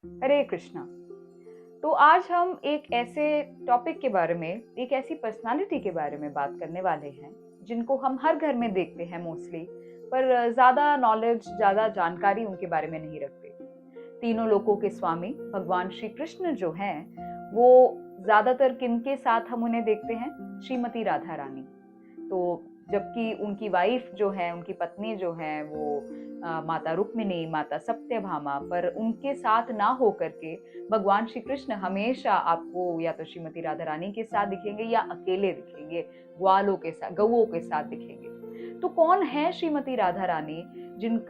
हरे कृष्णा। तो आज हम एक ऐसे टॉपिक के बारे में, एक ऐसी पर्सनालिटी के बारे में बात करने वाले हैं जिनको हम हर घर में देखते हैं मोस्टली, पर ज्यादा नॉलेज, ज्यादा जानकारी उनके बारे में नहीं रखते। तीनों लोकों के स्वामी भगवान श्री कृष्ण जो हैं, वो ज्यादातर किनके साथ हम उन्हें देखते हैं? श्रीमती राधा रानी। तो जबकि उनकी वाइफ जो है, उनकी पत्नी जो है, वो माता रुक्मिणी, माता सत्यभामा, पर उनके साथ ना हो करके भगवान श्री कृष्ण हमेशा आपको या तो श्रीमती राधा रानी के साथ दिखेंगे या अकेले दिखेंगे, ग्वालों के साथ, गौओं के साथ दिखेंगे। तो कौन है श्रीमती राधा रानी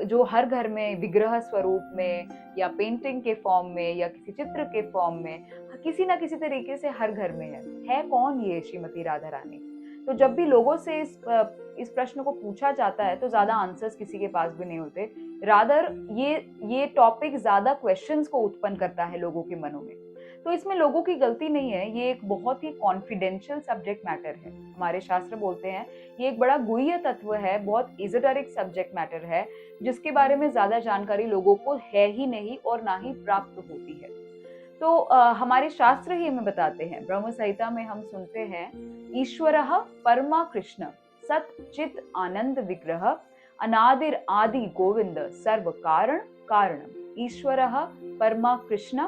जो हर घर में विग्रह स्वरूप में या पेंटिंग के फॉर्म में या किसी चित्र के फॉर्म में किसी ना किसी तरीके से हर घर में है कौन ये श्रीमती राधा रानी? तो जब भी लोगों से इस प्रश्न को पूछा जाता है तो ज्यादा आंसर्स किसी के पास भी नहीं होते। रादर ये टॉपिक ज्यादा क्वेश्चंस को उत्पन्न करता है लोगों के मनों में। तो इसमें लोगों की गलती नहीं है, ये एक बहुत ही कॉन्फिडेंशियल सब्जेक्ट मैटर है। हमारे शास्त्र बोलते हैं ये एक बड़ा गुह्य तत्व है, बहुत एजोटेरिक सब्जेक्ट मैटर है, जिसके बारे में ज्यादा जानकारी लोगों को है ही नहीं और ना ही प्राप्त होती है। तो हमारे शास्त्र ही हमें बताते हैं, ब्रह्म संहिता में हम सुनते हैं, ईश्वरः परमा कृष्ण सत चित आनंद विग्रह अनादिर आदि गोविंद सर्व कारण कारणम। ईश्वरः परमा कृष्ण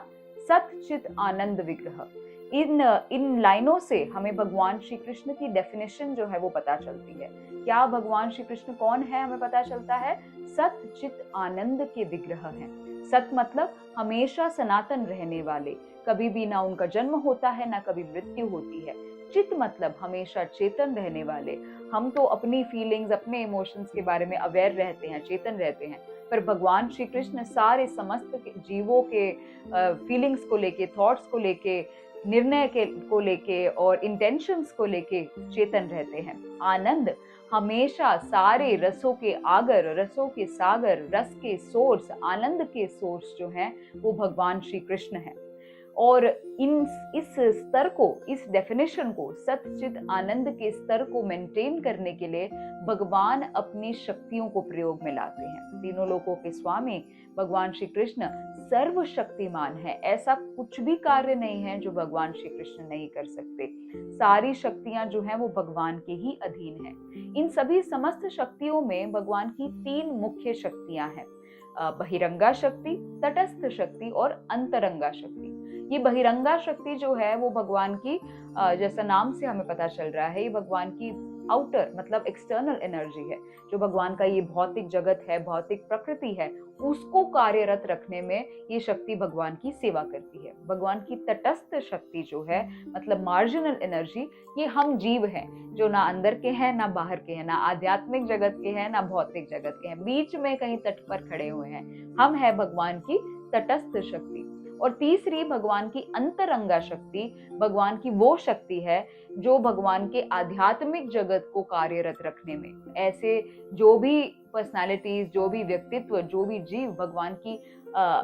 सत चित आनंद विग्रह। इन लाइनों से हमें भगवान श्री कृष्ण की डेफिनेशन जो है वो पता चलती है। क्या भगवान श्री कृष्ण कौन है हमें पता चलता है? सत चित आनंद के विग्रह हैं। सत मतलब हमेशा सनातन रहने वाले, कभी भी ना उनका जन्म होता है ना कभी मृत्यु होती है। चित मतलब हमेशा चेतन रहने वाले। हम तो अपनी फीलिंग्स, अपने इमोशंस के बारे में अवेयर रहते हैं, चेतन रहते हैं, पर भगवान श्री कृष्ण सारे समस्त जीवों के फीलिंग्स को लेके, थॉट्स को लेके, निर्णय को लेके और इंटेंशंस को लेके चेतन रहते हैं। आनंद हमेशा सारे रसों के आगर, रसों के सागर, रस के सोर्स, आनंद के सोर्स जो हैं वो भगवान श्री कृष्ण हैं। और इस स्तर को, इस डेफिनेशन को, सतचित आनंद के स्तर को मेंटेन करने के लिए भगवान अपनी शक्तियों को प्रयोग में लाते हैं। तीनों लोकों के स्वामी भगवान श्री कृष्ण सर्वशक्तिमान है। ऐसा कुछ भी कार्य नहीं है जो भगवान श्री कृष्ण नहीं कर सकते। सारी शक्तियां जो हैं वो भगवान के ही अधीन है। इन सभी समस्त शक्तियों में भगवान की तीन मुख्य शक्तियां हैं, बहिरंगा शक्ति, तटस्थ शक्ति और अंतरंगा शक्ति। ये बहिरंगा शक्ति जो है वो भगवान की, जैसा नाम से हमें पता चल रहा है, ये भगवान की आउटर मतलब एक्सटर्नल एनर्जी है। जो भगवान का ये भौतिक जगत है, भौतिक प्रकृति है, उसको कार्यरत रखने में ये शक्ति भगवान की सेवा करती है। भगवान की तटस्थ शक्ति जो है मतलब मार्जिनल एनर्जी, ये हम जीव हैं जो ना अंदर के हैं ना बाहर के हैं, ना आध्यात्मिक जगत के हैं ना भौतिक जगत के हैं, बीच में कहीं तट पर खड़े हुए हैं। हम है भगवान की तटस्थ शक्ति। और तीसरी भगवान की अंतरंगा शक्ति, भगवान की वो शक्ति है जो भगवान के आध्यात्मिक जगत को कार्यरत रखने में, ऐसे जो भी पर्सनालिटीज, जो भी व्यक्तित्व, जो भी जीव भगवान की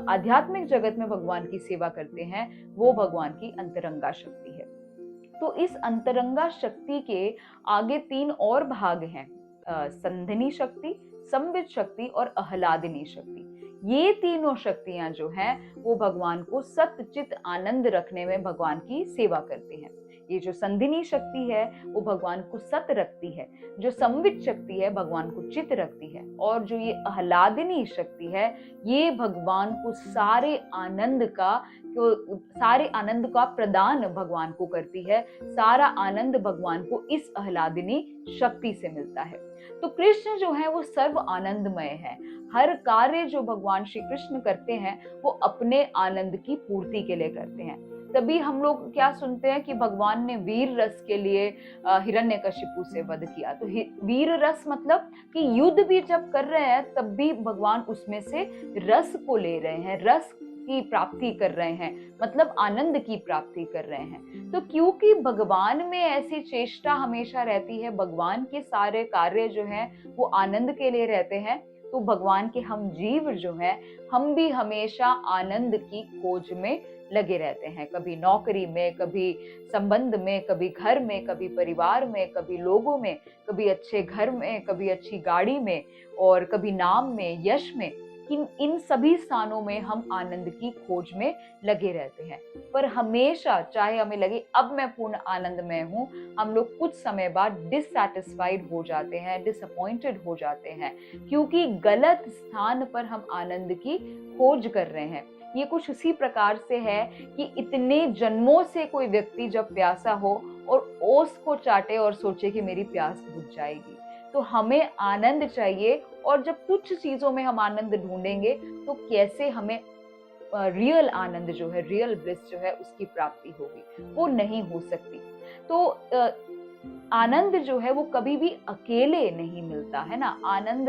आध्यात्मिक जगत में भगवान की सेवा करते हैं, वो भगवान की अंतरंगा शक्ति है। तो इस अंतरंगा शक्ति के आगे तीन और भाग हैं, संधिनी शक्ति, संवित शक्ति और आह्लादिनी शक्ति। ये तीनों शक्तियां जो हैं वो भगवान को सतचित आनंद रखने में भगवान की सेवा करती हैं। ये जो संधिनी शक्ति है वो भगवान को सत रखती है, जो संवित शक्ति है भगवान को चित रखती है, और जो ये आह्लादिनी शक्ति है ये भगवान को सारे आनंद का प्रदान भगवान को करती है। सारा आनंद भगवान को इस आह्लादिनी शक्ति से मिलता है। तो कृष्ण जो है वो सर्व आनंदमय है। हर कार्य जो भगवान श्री कृष्ण करते हैं वो अपने आनंद की पूर्ति के लिए करते हैं। तभी हम लोग क्या सुनते हैं कि भगवान ने वीर रस के लिए हिरण्यकशिपु से वध किया। तो वीर रस मतलब कि युद्ध भी जब कर रहे हैं तब भी भगवान उसमें से रस को ले रहे हैं, रस की प्राप्ति कर रहे हैं, मतलब आनंद की प्राप्ति कर रहे हैं। तो क्योंकि भगवान में ऐसी चेष्टा हमेशा रहती है, भगवान के सारे कार्य जो हैं वो आनंद के लिए रहते हैं, तो भगवान के हम जीव जो हैं हम भी हमेशा आनंद की खोज में लगे रहते हैं। कभी नौकरी में, कभी संबंध में, कभी घर में, कभी परिवार में, कभी लोगों में, कभी अच्छे घर में, कभी अच्छी गाड़ी में, और कभी नाम में, यश में। कि इन सभी स्थानों में हम आनंद की खोज में लगे रहते हैं, पर हमेशा चाहे हमें लगे अब मैं पूर्ण आनंद में हूँ, हम लोग कुछ समय बाद डिससैटिस्फाइड हो जाते हैं, डिसअपॉइंटेड हो जाते हैं, क्योंकि गलत स्थान पर हम आनंद की खोज कर रहे हैं। ये कुछ उसी प्रकार से है कि इतने जन्मों से कोई व्यक्ति जब प्यासा हो और ओस को चाटे और सोचे कि मेरी प्यास बुझ जाएगी। तो हमें आनंद चाहिए, और जब तुच्छ चीजों में हम आनंद ढूंढेंगे तो कैसे हमें रियल आनंद जो है, रियल ब्लिस जो है, उसकी प्राप्ति होगी? वो नहीं हो सकती। तो आनंद जो है वो कभी भी अकेले नहीं मिलता है ना। आनंद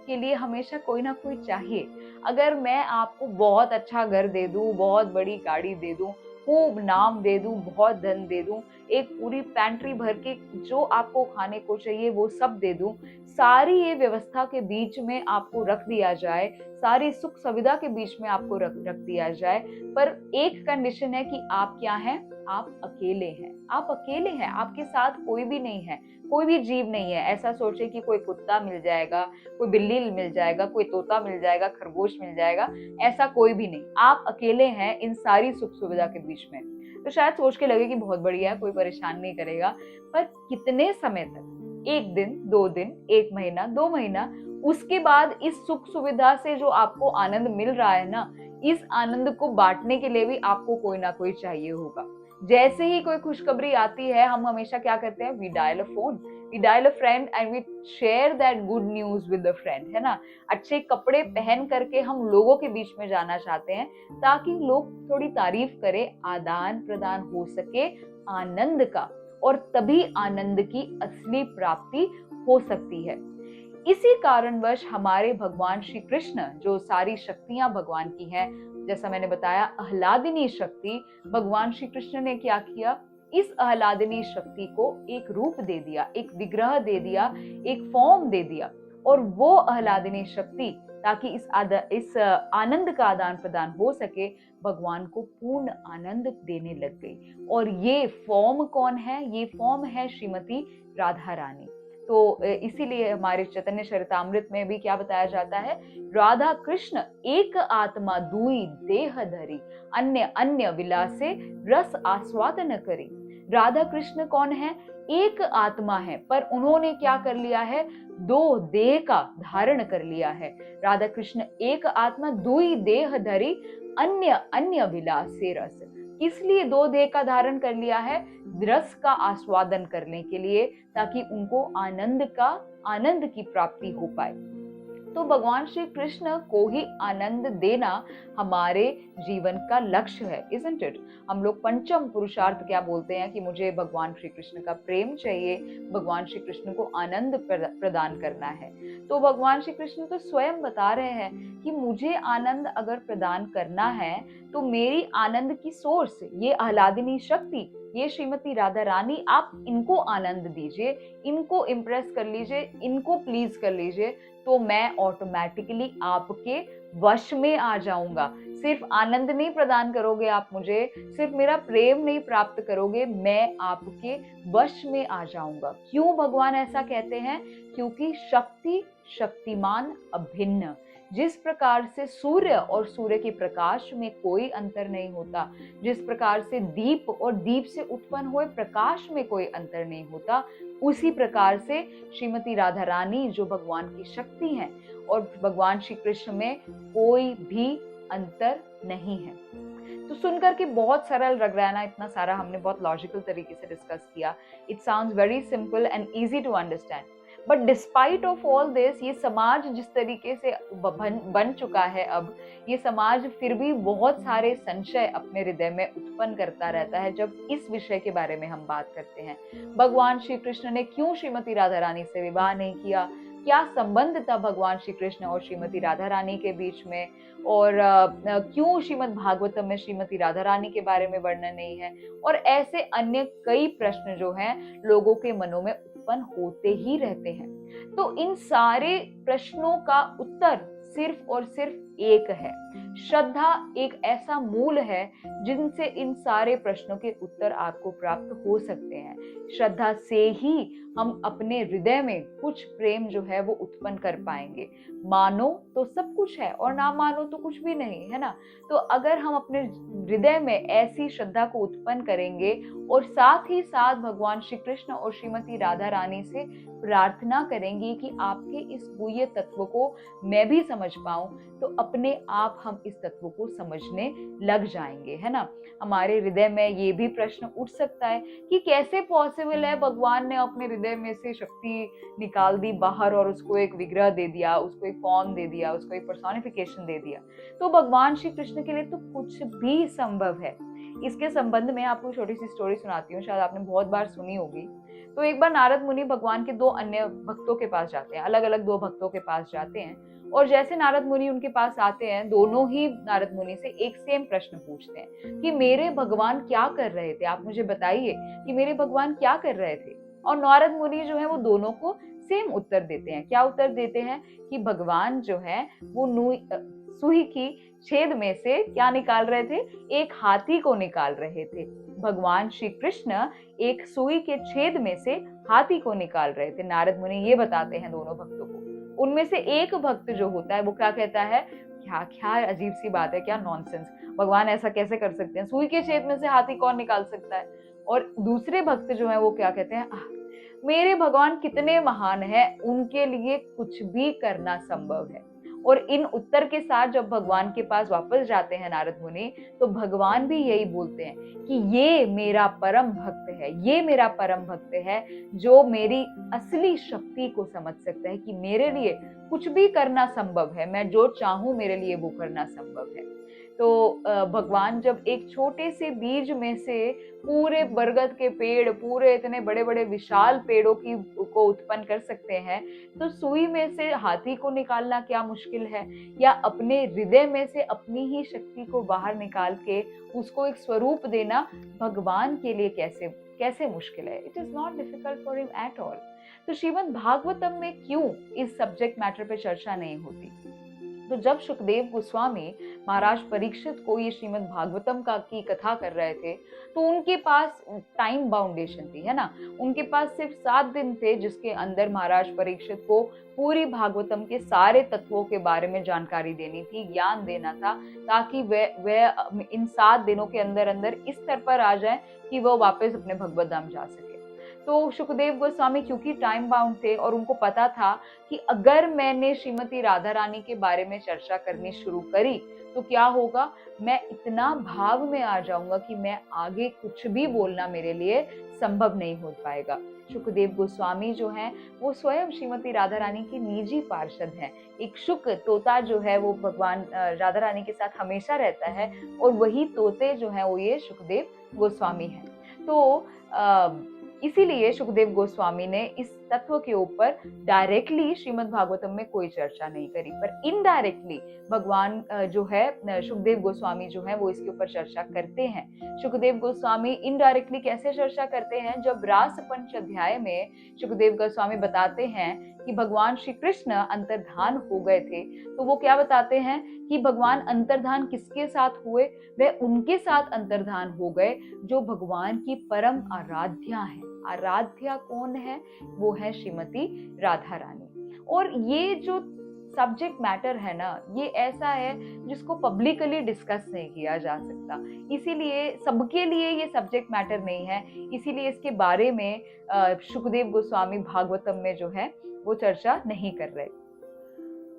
के लिए हमेशा कोई ना कोई चाहिए। अगर मैं आपको बहुत अच्छा घर दे दूं, बहुत बड़ी गाड़ी दे दूं, खूब नाम दे दूं, बहुत धन दे दूं, एक पूरी पैंट्री भर के जो आपको खाने को चाहिए वो सब दे दूं, सारी ये व्यवस्था के बीच में आपको रख दिया जाए, सारी सुख सुविधा के बीच में आपको रख दिया जाए, पर एक कंडीशन है कि आप क्या हैं? आप अकेले हैं। आप अकेले हैं, आपके साथ कोई भी नहीं है, कोई भी जीव नहीं है। ऐसा सोचे कि कोई कुत्ता मिल जाएगा, कोई बिल्ली मिल जाएगा, कोई तोता मिल जाएगा, खरगोश मिल जाएगा, ऐसा कोई भी नहीं। आप अकेले हैं इन सारी सुख सुविधा के बीच में। तो शायद सोच के लगे कि बहुत बढ़िया है, कोई परेशान नहीं करेगा, पर कितने समय तक? 1 दिन, 2 दिन, 1 महीना, 2 महीना, उसके बाद इस सुख सुविधा से जो आपको आनंद मिल रहा है ना, इस आनंद को बांटने के लिए भी आपको कोई ना कोई चाहिए होगा। जैसे ही कोई खुशखबरी आती है, हम हमेशा क्या करते हैं? We dial a phone, we dial a friend and we share that good news with the friend, है ना। अच्छे कपड़े पहन करके हम लोगों के बीच में जाना चाहते हैं ताकि लोग थोड़ी तारीफ करें, आदान प्रदान हो सके आनंद का, और तभी आनंद की असली प्राप्ति हो सकती है। इसी कारणवश हमारे भगवान श्री कृष्ण, जो सारी शक्तियां भगवान की हैं, जैसा मैंने बताया आह्लादिनी शक्ति, भगवान श्री कृष्ण ने क्या किया? इस आह्लादिनी शक्ति को एक रूप दे दिया, एक विग्रह दे दिया, एक फॉर्म दे दिया, और वो आह्लादिनी शक्ति, ताकि इस आनंद का आदान प्रदान हो सके, भगवान को पूर्ण आनंद देने लग गई। और ये फॉर्म कौन है? ये फॉर्म है श्रीमती राधा रानी। तो इसीलिए हमारे चैतन्य चरितामृत में भी क्या बताया जाता है? राधा कृष्ण एक आत्मा दुई देह धरी, अन्य अन्य विलासे रस आस्वादन करी। राधा कृष्ण कौन है? एक आत्मा है, पर उन्होंने क्या कर लिया है? 2 देह का धारण कर लिया है। राधा कृष्ण एक आत्मा दुई देह धरी, अन्य अन्य विलासे रस। किस लिए 2 देह का धारण कर लिया है? रस का आस्वादन करने के लिए, ताकि उनको आनंद की प्राप्ति हो पाए। तो भगवान श्री कृष्ण को ही आनंद देना हमारे जीवन का लक्ष्य है, isn't it? हम लोग पंचम पुरुषार्थ क्या बोलते हैं कि मुझे भगवान श्री कृष्ण का प्रेम चाहिए, भगवान श्री कृष्ण को आनंद प्रदान करना है। तो भगवान श्री कृष्ण तो स्वयं बता रहे हैं कि मुझे आनंद अगर प्रदान करना है तो मेरी आनंद की सोर्स, ये आह्लादिनी शक्ति, ये श्रीमती राधा रानी, आप इनको आनंद दीजिए, इनको इम्प्रेस कर लीजिए, इनको प्लीज कर लीजिए, तो मैं ऑटोमेटिकली आपके वश में आ जाऊंगा। सिर्फ आनंद नहीं प्रदान करोगे आप मुझे, सिर्फ मेरा प्रेम नहीं प्राप्त करोगे, मैं आपके वश में आ जाऊंगा। क्यों भगवान ऐसा कहते हैं? क्योंकि शक्ति शक्तिमान अभिन्न। जिस प्रकार से सूर्य और सूर्य के प्रकाश में कोई अंतर नहीं होता, जिस प्रकार से दीप और दीप से उत्पन्न हुए प्रकाश में कोई अंतर नहीं होता, उसी प्रकार से श्रीमती राधा रानी जो भगवान की शक्ति हैं और भगवान श्री कृष्ण में कोई भी अंतर नहीं है। तो सुनकर के बहुत सरल लग रहा है ना, इतना सारा हमने बहुत लॉजिकल तरीके से डिस्कस किया। It sounds very simple and easy to understand, but despite of all this, ये समाज जिस तरीके से बन चुका है अब, ये समाज फिर भी बहुत सारे संशय अपने हृदय में उत्पन्न करता रहता है जब इस विषय के बारे में हम बात करते हैं। भगवान श्री कृष्ण ने क्यों श्रीमती राधा रानी से विवाह नहीं किया? क्या संबंध था भगवान श्री कृष्ण और श्रीमती राधा रानी के बीच में? और क्यों श्रीमद् भागवतम में श्रीमती राधा रानी के बारे में वर्णन नहीं है? और ऐसे अन्य कई प्रश्न जो हैं लोगों के मनों में उत्पन्न होते ही रहते हैं। तो इन सारे प्रश्नों का उत्तर सिर्फ और सिर्फ एक है। श्रद्धा एक ऐसा मूल है जिनसे इन सारे प्रश्नों के उत्तर आपको प्राप्त हो सकते हैं। श्रद्धा से ही हम अपने हृदय में कुछ प्रेम जो है वो उत्पन्न कर पाएंगे। मानो तो सब कुछ है और ना मानो तो कुछ भी नहीं, है ना। तो अगर हम अपने हृदय में ऐसी श्रद्धा को उत्पन्न करेंगे और साथ ही साथ भगवान श्री कृष्ण और श्रीमती राधा रानी से प्रार्थना करेंगे कि आपके इस गुह्य तत्व को मैं भी समझ पाऊं, तो अपने आप हम इस तत्व को समझने लग जाएंगे, है ना। हमारे हृदय में ये भी प्रश्न उठ सकता है कि कैसे पॉसिबल है, भगवान ने अपने हृदय में से शक्ति निकाल दी बाहर और उसको एक विग्रह दे दिया, उसको एक फॉर्म दे दिया, उसको एक पर्सोनिफिकेशन दे दिया। तो भगवान श्री कृष्ण के लिए तो कुछ भी संभव है। इसके संबंध में आपको छोटी सी स्टोरी सुनाती हूँ, शायद आपने बहुत बार सुनी होगी। तो एक बार नारद मुनि भगवान के दो अन्य भक्तों के पास जाते हैं, अलग अलग दो भक्तों के पास जाते हैं, और जैसे नारद मुनि उनके पास आते हैं, दोनों ही नारद मुनि से एक सेम प्रश्न पूछते हैं कि मेरे भगवान क्या कर रहे थे, आप मुझे बताइए कि मेरे भगवान क्या कर रहे थे। और नारद मुनि जो है वो दोनों को सेम उत्तर देते हैं। क्या उत्तर देते हैं कि भगवान जो है वो सुई की छेद में से क्या निकाल रहे थे, एक हाथी को निकाल रहे थे। भगवान श्री कृष्ण एक सुई के छेद में से हाथी को निकाल रहे थे। नारद मुनि ये बताते हैं दोनों भक्तों को। उनमें से एक भक्त जो होता है वो क्या कहता है, क्या क्या अजीब सी बात है, क्या नॉनसेंस, भगवान ऐसा कैसे कर सकते हैं, सुई के छेद में से हाथी कौन निकाल सकता है। और दूसरे भक्त जो है वो क्या कहते हैं, मेरे भगवान कितने महान है, उनके लिए कुछ भी करना संभव है। और इन उत्तर के साथ जब भगवान के पास वापस जाते हैं नारद मुनि, तो भगवान भी यही बोलते हैं कि ये मेरा परम भक्त है, ये मेरा परम भक्त है जो मेरी असली शक्ति को समझ सकता है कि मेरे लिए कुछ भी करना संभव है, मैं जो चाहूं मेरे लिए वो करना संभव है। तो भगवान जब एक छोटे से बीज में से पूरे बरगद के पेड़, पूरे इतने बड़े बड़े विशाल पेड़ों को उत्पन्न कर सकते हैं, तो सुई में से हाथी को निकालना क्या मुश्किल है, या अपने हृदय में से अपनी ही शक्ति को बाहर निकाल के उसको एक स्वरूप देना भगवान के लिए कैसे कैसे मुश्किल है। It is not difficult for him at all. तो श्रीमद् भागवतम में क्यों इस सब्जेक्ट मैटर पे चर्चा नहीं होती। तो जब सुखदेव गोस्वामी महाराज परीक्षित को ये श्रीमद् भागवतम की कथा कर रहे थे, तो उनके पास टाइम बाउंडेशन थी, है ना। उनके पास सिर्फ 7 दिन थे जिसके अंदर महाराज परीक्षित को पूरी भागवतम के सारे तत्वों के बारे में जानकारी देनी थी, ज्ञान देना था, ताकि वे इन 7 दिनों के अंदर अंदर इस स्तर पर आ जाए कि वो वापस अपने भगवत धाम जा सके। तो सुखदेव गोस्वामी क्योंकि टाइम बाउंड थे और उनको पता था कि अगर मैंने श्रीमती राधा रानी के बारे में चर्चा करनी शुरू करी तो क्या होगा, मैं इतना भाव में आ जाऊंगा कि मैं आगे कुछ भी बोलना मेरे लिए संभव नहीं हो पाएगा। सुखदेव गोस्वामी जो हैं वो स्वयं श्रीमती राधा रानी की निजी पार्षद हैं। एक शुक तोता जो है वो भगवान राधा रानी के साथ हमेशा रहता है, और वही तोते जो है वो ये सुखदेव गोस्वामी हैं। तो इसीलिए सुखदेव गोस्वामी ने इस तत्व के ऊपर डायरेक्टली श्रीमद् भागवतम में कोई चर्चा नहीं करी, पर इनडायरेक्टली भगवान जो है सुखदेव गोस्वामी जो है वो इसके ऊपर चर्चा करते हैं। सुखदेव गोस्वामी इनडायरेक्टली कैसे चर्चा करते हैं, जब रास पंच अध्याय में सुखदेव गोस्वामी बताते हैं कि भगवान श्री कृष्ण अंतर्धान हो गए थे, तो वो क्या बताते हैं कि भगवान अंतर्धान किसके साथ हुए, वह उनके साथ अंतर्धान हो गए जो भगवान की परम आराध्या है। आराध्या कौन है, वो है श्रीमती राधा रानी। और ये जो सब्जेक्ट मैटर है ना, ये ऐसा है जिसको पब्लिकली डिस्कस नहीं किया जा सकता, इसीलिए सबके लिए ये सब्जेक्ट मैटर नहीं है, इसीलिए इसके बारे में सुखदेव गोस्वामी भागवतम में जो है वो चर्चा नहीं कर रहे।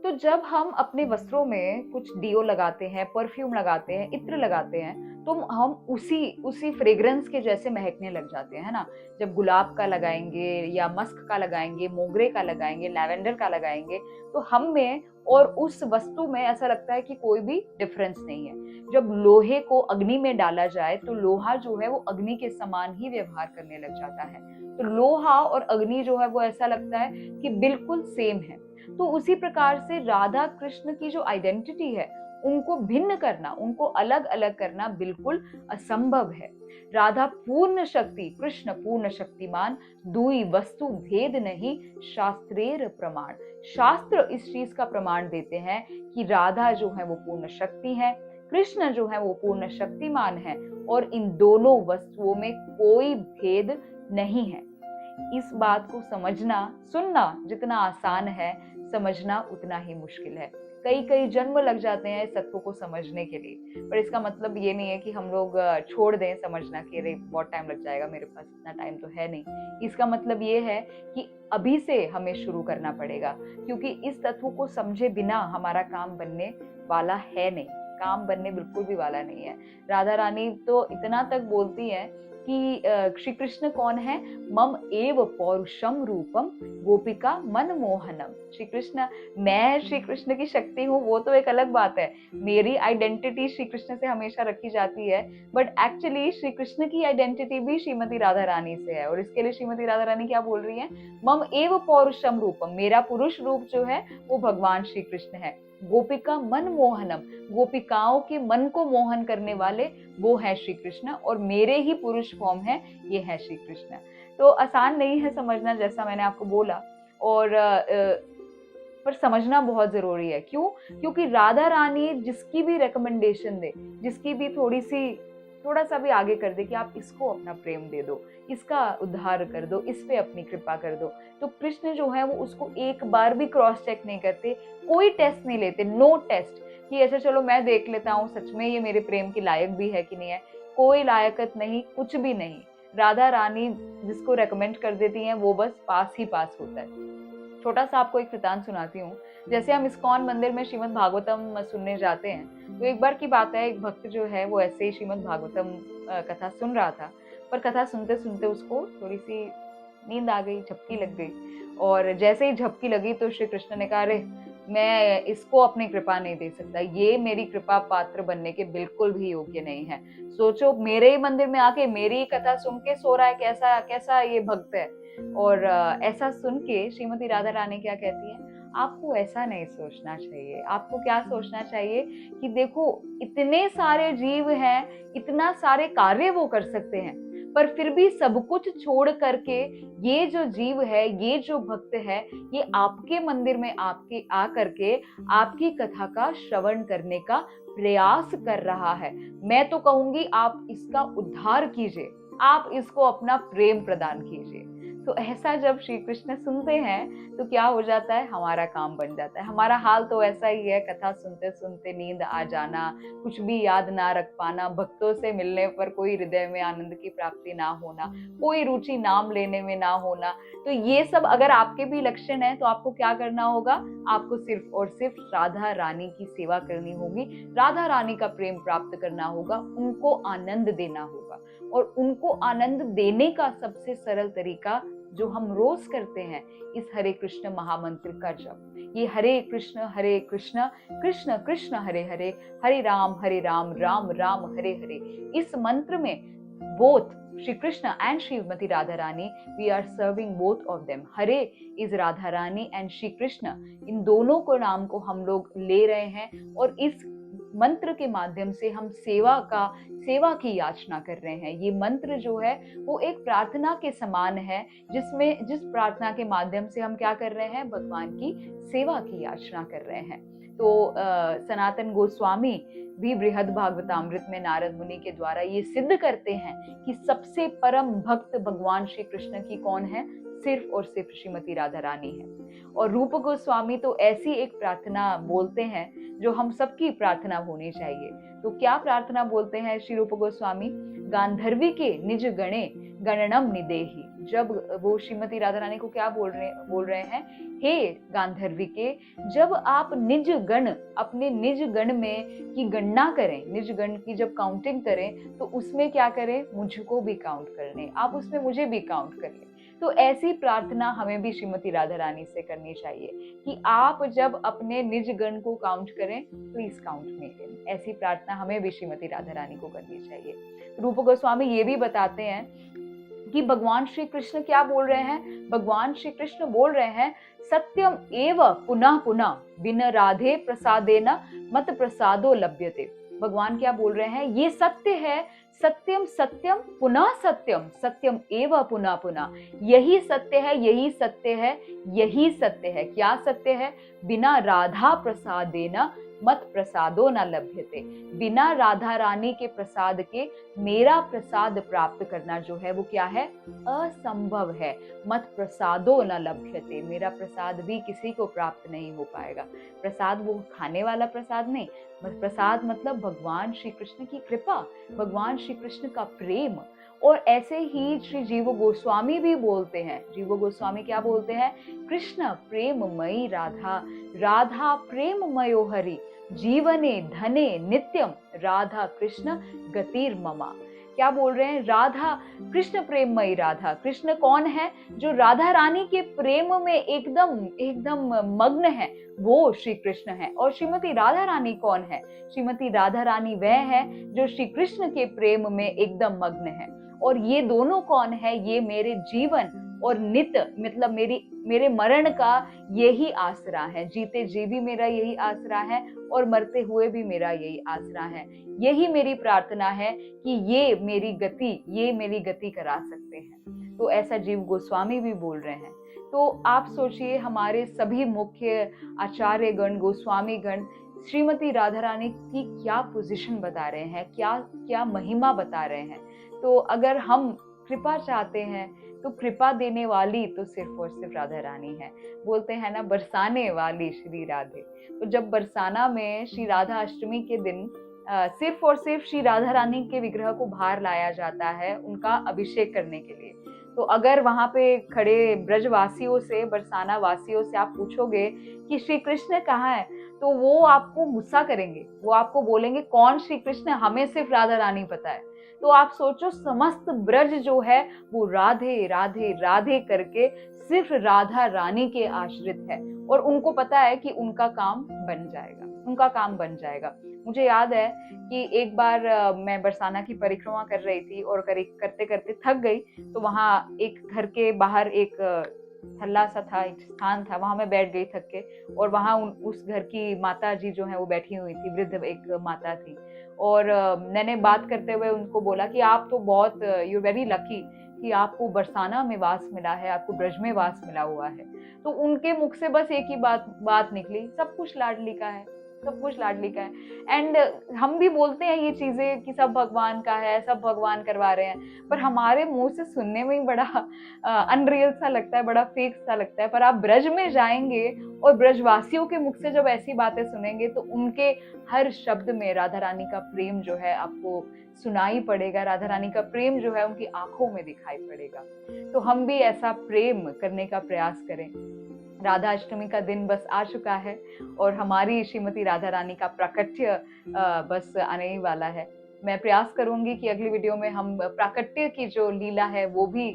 तो जब हम अपने वस्त्रों में कुछ डीओ लगाते हैं, परफ्यूम लगाते हैं, इत्र लगाते हैं, तो हम उसी फ्रेग्रेंस के जैसे महकने लग जाते हैं ना। जब गुलाब का लगाएंगे या मस्क का लगाएंगे, मोगरे का लगाएंगे, लैवेंडर का लगाएंगे, तो हम में और उस वस्तु में ऐसा लगता है कि कोई भी डिफरेंस नहीं है। जब लोहे को अग्नि में डाला जाए तो लोहा जो है वो अग्नि के समान ही व्यवहार करने लग जाता है। तो लोहा और अग्नि जो है वो ऐसा लगता है कि बिल्कुल सेम है। तो उसी प्रकार से राधा कृष्ण की जो आइडेंटिटी है उनको भिन्न करना, उनको अलग अलग करना बिल्कुल असंभव है। राधा पूर्ण शक्ति, कृष्ण पूर्ण शक्तिमान, दुई वस्तु भेद नहीं, शास्त्रेर प्रमाण। शास्त्र इस चीज का प्रमाण देते हैं कि राधा जो है वो पूर्ण शक्ति है, कृष्ण जो है वो पूर्ण शक्तिमान है, और इन दोनों वस्तुओं में कोई भेद नहीं है। इस बात को समझना, सुनना जितना आसान है, समझना उतना ही मुश्किल है। कई कई जन्म लग जाते हैं इस तत्व को समझने के लिए, पर इसका मतलब ये नहीं है कि हम लोग छोड़ दें समझना कि अरे बहुत टाइम लग जाएगा, मेरे पास इतना टाइम तो है नहीं। इसका मतलब ये है कि अभी से हमें शुरू करना पड़ेगा, क्योंकि इस तत्व को समझे बिना हमारा काम बनने वाला है नहीं, काम बनने बिल्कुल भी वाला नहीं है। राधा रानी तो इतना तक बोलती है कि श्री कृष्ण कौन है, मम एव पौरुषम रूपम गोपिका मन मोहनम। श्री कृष्ण, मैं श्री कृष्ण की शक्ति हूँ वो तो एक अलग बात है, मेरी आइडेंटिटी श्री कृष्ण से हमेशा रखी जाती है, बट एक्चुअली श्री कृष्ण की आइडेंटिटी भी श्रीमती राधा रानी से है। और इसके लिए श्रीमती राधा रानी क्या बोल रही है, मम एव पौरुषम रूपम, मेरा पुरुष रूप जो है वो भगवान श्री कृष्ण है। गोपिका मन मोहनम, गोपिकाओं के मन को मोहन करने वाले वो है श्री कृष्ण, और मेरे ही पुरुष फॉर्म है, ये है श्री कृष्ण। तो आसान नहीं है समझना, जैसा मैंने आपको बोला, और पर समझना बहुत जरूरी है। क्यों? क्योंकि राधा रानी जिसकी भी रिकमेंडेशन दे, जिसकी भी थोड़ा सा भी आगे कर दे कि आप इसको अपना प्रेम दे दो, इसका उद्धार कर दो, इस पे अपनी कृपा कर दो, तो कृष्ण जो है वो उसको एक बार भी क्रॉस चेक नहीं करते, कोई टेस्ट नहीं लेते, नो टेस्ट कि ऐसा चलो मैं देख लेता हूँ सच में ये मेरे प्रेम के लायक भी है कि नहीं है। कोई लायकत नहीं, कुछ भी नहीं। राधा रानी जिसको रेकमेंड कर देती हैं वो बस पास ही पास होता है। छोटा सा आपको एक वृतांत सुनाती हूँ। जैसे हम इस्कॉन मंदिर में श्रीमद् भागवतम सुनने जाते हैं, तो एक बार की बात है, एक भक्त जो है वो ऐसे ही श्रीमद् भागवतम कथा सुन रहा था, पर कथा सुनते सुनते उसको थोड़ी सी नींद आ गई, झपकी लग गई, और जैसे ही झपकी लगी तो श्री कृष्ण ने कहा, अरे मैं इसको अपनी कृपा नहीं दे सकता, ये मेरी कृपा पात्र बनने के बिल्कुल भी योग्य नहीं है। सोचो मेरे ही मंदिर में आके मेरी कथा सुन के सो रहा है, कैसा कैसा ये भक्त है। और ऐसा सुन के श्रीमती राधा रानी क्या कहती है, आपको ऐसा नहीं सोचना चाहिए। आपको क्या सोचना चाहिए कि देखो इतने सारे जीव हैं, इतना सारे कार्य वो कर सकते हैं, पर फिर भी सब कुछ छोड़ करके ये जो जीव है, ये जो भक्त है, ये आपके मंदिर में आपके आ करके आपकी कथा का श्रवण करने का प्रयास कर रहा है। मैं तो कहूंगी आप इसका उद्धार कीजिए, आप इसको अपना प्रेम प्रदान कीजिए। तो ऐसा जब श्री कृष्ण सुनते हैं तो क्या हो जाता है, हमारा काम बन जाता है। हमारा हाल तो ऐसा ही है, कथा सुनते सुनते नींद आ जाना, कुछ भी याद ना रख पाना, भक्तों से मिलने पर कोई हृदय में आनंद की प्राप्ति ना होना, कोई रुचि नाम लेने में ना होना। तो ये सब अगर आपके भी लक्षण है तो आपको क्या करना होगा, आपको सिर्फ और सिर्फ राधा रानी की सेवा करनी होगी, राधा रानी का प्रेम प्राप्त करना होगा, उनको आनंद देना होगा। और उनको आनंद देने का सबसे सरल तरीका जो हम रोज करते हैं, इस हरे कृष्ण महामंत्र का जप। ये हरे कृष्ण कृष्ण कृष्ण हरे हरे, हरे राम राम राम हरे हरे। इस मंत्र में both Shri Krishna and Shrimati Radha Rani, we are serving both of them. Hare is Radha Rani and Shri Krishna, इन दोनों को नाम को हम लोग ले रहे हैं, और इस मंत्र के माध्यम से हम सेवा की याचना कर रहे हैं। ये मंत्र जो है वो एक प्रार्थना के समान है, जिस प्रार्थना के माध्यम से हम क्या कर रहे हैं, भगवान की सेवा की याचना कर रहे हैं। तो सनातन गोस्वामी भी बृहद भागवतामृत में नारद मुनि के द्वारा ये सिद्ध करते हैं कि सबसे परम भक्त भगवान श्री कृष्ण की कौन है, सिर्फ और सिर्फ श्रीमती राधा रानी है। और रूप गोस्वामी तो ऐसी एक प्रार्थना बोलते हैं जो हम सबकी प्रार्थना होनी चाहिए। तो क्या प्रार्थना बोलते हैं श्री रूप गोस्वामी, गांधर्वी के निज गणे गणनम निदेही। जब वो श्रीमती राधा रानी को क्या बोल रहे हैं, हे गांधर्वी के, जब आप निज गण, अपने निज गण में की गणना करें, निज गण की जब काउंटिंग करें, तो उसमें क्या करें, मुझको भी काउंट कर लें, आप उसमें मुझे भी काउंट कर लें। तो ऐसी प्रार्थना हमें भी श्रीमती राधा रानी से करनी चाहिए कि आप जब अपने निज गण को काउंट करें, प्लीज काउंट मी इन। ऐसी प्रार्थना हमें भी श्रीमती राधा रानी को करनी चाहिए। रूप गोस्वामी ये भी बताते हैं कि भगवान श्री कृष्ण क्या बोल रहे हैं। भगवान श्री कृष्ण बोल रहे हैं सत्यम एव पुनः पुनः बिन राधे प्रसादेन मत प्रसादो लभ्यते। भगवान क्या बोल रहे हैं, ये सत्य है, सत्यम सत्यम पुनः सत्यम, सत्यम एव पुनः पुनः, यही सत्य है, यही सत्य है, यही सत्य है। क्या सत्य है, बिना राधा प्रसादेन मत प्रसादो न लभ्यते, बिना राधा रानी के प्रसाद के मेरा प्रसाद प्राप्त करना जो है वो क्या है, असंभव है। मत प्रसादो न लभ्यते, मेरा प्रसाद भी किसी को प्राप्त नहीं हो पाएगा। प्रसाद वो खाने वाला प्रसाद नहीं, प्रसाद मतलब भगवान श्री कृष्ण की कृपा, भगवान श्री कृष्ण का प्रेम। और ऐसे ही श्री जीव गोस्वामी भी बोलते हैं। जीव गोस्वामी क्या बोलते हैं, कृष्ण प्रेममयी राधा, राधा प्रेममयो हरि, जीवने धने नित्यम राधा कृष्ण गतिर ममा। क्या बोल रहे हैं, राधा कृष्ण प्रेममयी राधा। कृष्ण कौन है, जो राधा रानी के प्रेम में एकदम एकदम मग्न है, वो श्री कृष्ण है। और श्रीमती राधा रानी कौन है, श्रीमती राधा रानी वह है जो श्री कृष्ण के प्रेम में एकदम मग्न है। और ये दोनों कौन है, ये मेरे जीवन और नित्य मतलब मेरे मरण का यही आसरा है। जीते जी भी मेरा यही आसरा है और मरते हुए भी मेरा यही आसरा है। यही मेरी प्रार्थना है कि ये मेरी गति करा सकते हैं। तो ऐसा जीव गोस्वामी भी बोल रहे हैं। तो आप सोचिए, हमारे सभी मुख्य आचार्य गण, गोस्वामी गण श्रीमती राधा रानी की क्या पोजीशन बता रहे हैं, क्या क्या महिमा बता रहे हैं। तो अगर हम कृपा चाहते हैं तो कृपा देने वाली तो सिर्फ और सिर्फ राधा रानी है। बोलते हैं ना, बरसाने वाली श्री राधे। तो जब बरसाना में श्री राधा अष्टमी के दिन सिर्फ और सिर्फ श्री राधा रानी के विग्रह को बाहर लाया जाता है उनका अभिषेक करने के लिए। तो अगर वहां पे खड़े ब्रजवासियों से, बरसाना वासियों से आप पूछोगे कि श्री कृष्ण कहाँ है, तो वो आपको गुस्सा करेंगे, वो आपको बोलेंगे कौन श्री कृष्ण, हमें सिर्फ राधा रानी पता है। तो आप सोचो, समस्त ब्रज जो है वो राधे राधे राधे करके सिर्फ राधा रानी के आश्रित है, और उनको पता है कि उनका काम बन जाएगा, उनका काम बन जाएगा। मुझे याद है कि एक बार मैं बरसाना की परिक्रमा कर रही थी और करते करते थक गई। तो वहाँ एक घर के बाहर एक थल्ला सा था, एक स्थान था, वहां मैं बैठ गई थक के। और वहां उस घर की माता जी जो है वो बैठी हुई थी, वृद्ध एक माता थी। और मैंने बात करते हुए उनको बोला कि आप तो बहुत यू वेरी लकी कि आपको बरसाना में वास मिला है, आपको ब्रज में वास मिला हुआ है। तो उनके मुख से बस एक ही बात निकली, सब कुछ लाडली का है, सब कुछ लाडली का है। एंड हम भी बोलते हैं ये चीजें कि सब भगवान का है, सब भगवान करवा रहे हैं, पर हमारे मुंह से सुनने में ही बड़ा अनरियल सा लगता है, बड़ा फेक सा लगता है। पर आप ब्रज में जाएंगे और ब्रजवासियों के मुख से जब ऐसी बातें सुनेंगे तो उनके हर शब्द में राधा रानी का प्रेम जो है आपको सुनाई पड़ेगा, राधा रानी का प्रेम जो है उनकी आंखों में दिखाई पड़ेगा। तो हम भी ऐसा प्रेम करने का प्रयास करें। राधा अष्टमी का दिन बस आ चुका है और हमारी श्रीमती राधा रानी का प्राकट्य बस आने ही वाला है। मैं प्रयास करूंगी कि अगली वीडियो में हम प्राकट्य की जो लीला है वो भी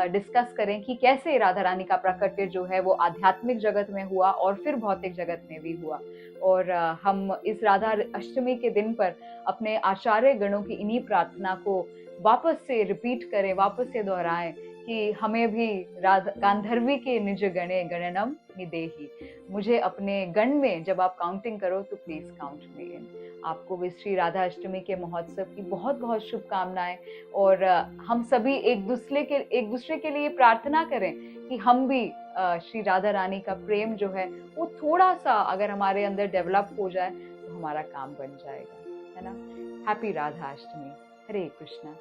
डिस्कस करें कि कैसे राधा रानी का प्राकट्य जो है वो आध्यात्मिक जगत में हुआ और फिर भौतिक जगत में भी हुआ। और हम इस राधा अष्टमी के दिन पर अपने आचार्य गणों की इन्हीं प्रार्थना को वापस से रिपीट करें, वापस से दोहराएं कि हमें भी गांधर्वी के निज गणे गणनम निदेही। मुझे अपने गण में जब आप काउंटिंग करो तो प्लीज काउंट मी इन। आपको भी श्री राधा अष्टमी के महोत्सव की बहुत बहुत शुभकामनाएं। और हम सभी एक दूसरे के लिए प्रार्थना करें कि हम भी श्री राधा रानी का प्रेम जो है वो थोड़ा सा अगर हमारे अंदर डेवलप हो जाए तो हमारा काम बन जाएगा, है ना। हैप्पी राधा अष्टमी। हरे कृष्णा।